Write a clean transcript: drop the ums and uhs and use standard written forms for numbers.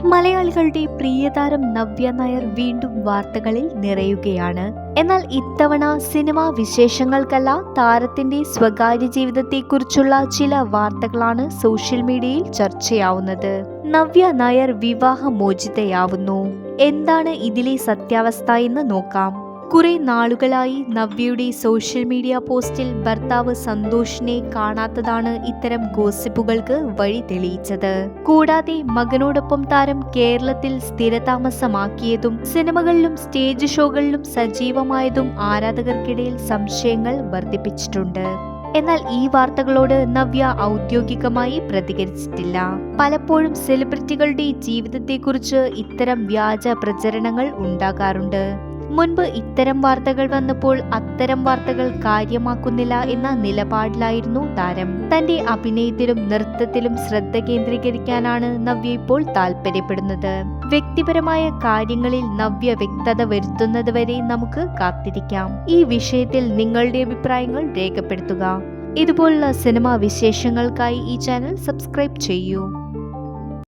മലയാളികളുടെ പ്രിയതാരം നവ്യ നായർ വീണ്ടും വാർത്തകളിൽ നിറയുകയാണ്. എന്നാൽ ഇത്തവണ സിനിമാ വിശേഷങ്ങൾക്കല്ല, താരത്തിന്റെ സ്വകാര്യ ജീവിതത്തെക്കുറിച്ചുള്ള ചില വാർത്തകളാണ് സോഷ്യൽ മീഡിയയിൽ ചർച്ചയാവുന്നത്. നവ്യ നായർ വിവാഹമോചിതയാവുന്നു. എന്താണ് ഇതിലെ സത്യാവസ്ഥ എന്ന് നോക്കാം. കുറെ നാളുകളായി നവ്യയുടെ സോഷ്യൽ മീഡിയ പോസ്റ്റിൽ ഭർത്താവ് സന്തോഷിനെ കാണാത്തതാണ് ഇത്തരം ഗോസിപ്പുകൾക്ക് വഴി തെളിയിച്ചത്. കൂടാതെ മകനോടൊപ്പം താരം കേരളത്തിൽ സ്ഥിരതാമസമാക്കിയതും സിനിമകളിലും സ്റ്റേജ് ഷോകളിലും സജീവമായതും ആരാധകർക്കിടയിൽ സംശയങ്ങൾ വർദ്ധിപ്പിച്ചിട്ടുണ്ട്. എന്നാൽ ഈ വാർത്തകളോട് നവ്യ ഔദ്യോഗികമായി പ്രതികരിച്ചിട്ടില്ല. പലപ്പോഴും സെലിബ്രിറ്റികളുടെ ജീവിതത്തെക്കുറിച്ച് ഇത്തരം വ്യാജ പ്രചരണങ്ങൾ ഉണ്ടാകാറുണ്ട്. മുൻപ് ഇത്തരം വാർത്തകൾ വന്നപ്പോൾ അത്തരം വാർത്തകൾ കാര്യമാക്കുന്നില്ല എന്ന നിലപാടിലായിരുന്നു താരം. തന്റെ അഭിനയത്തിലും നൃത്തത്തിലും ശ്രദ്ധ കേന്ദ്രീകരിക്കാനാണ് നവ്യ ഇപ്പോൾ താല്പര്യപ്പെടുന്നത്. വ്യക്തിപരമായ കാര്യങ്ങളിൽ നവ്യ വ്യക്തത വരുത്തുന്നതുവരെ നമുക്ക് കാത്തിരിക്കാം. ഈ വിഷയത്തിൽ നിങ്ങളുടെ അഭിപ്രായങ്ങൾ രേഖപ്പെടുത്തുക. ഇതുപോലുള്ള സിനിമാ വിശേഷങ്ങൾക്കായി ഈ ചാനൽ സബ്സ്ക്രൈബ് ചെയ്യൂ.